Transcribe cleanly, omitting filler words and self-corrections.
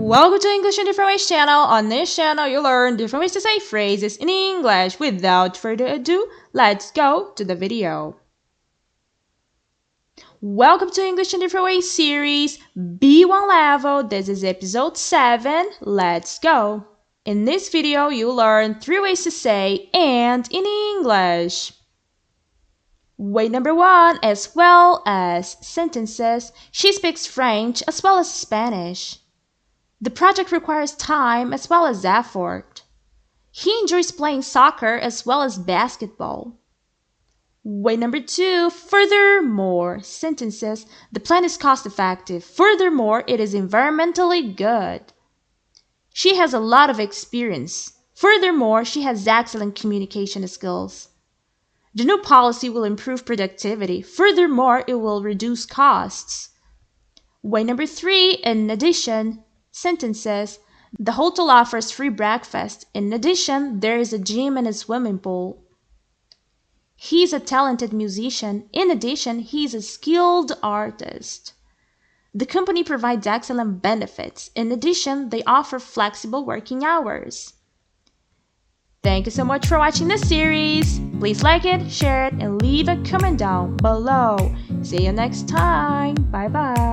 Welcome to English in Different Ways channel. On this channel, you'll learn different ways to say phrases in English. Without further ado, let's go to the video. Welcome to English in Different Ways series B1 level. This is episode 7. Let's go. In this video, you'll learn 3 ways to say "and" in English. Way number 1, as well as sentences. She speaks French as well as Spanish. The project requires time as well as effort. He enjoys playing soccer as well as basketball. Way number 2, furthermore, sentences. The plan is cost-effective. Furthermore, it is environmentally good. She has a lot of experience. Furthermore, she has excellent communication skills. The new policy will improve productivity. Furthermore, it will reduce costs. Way number 3, in addition, sentences. The hotel offers free breakfast. In addition, there is a gym and a swimming pool. He's a talented musician. In addition, he's a skilled artist. The company provides excellent benefits. In addition, they offer flexible working hours. Thank you so much for watching this series. Please like it, share it, and leave a comment down below. See you next time. Bye bye.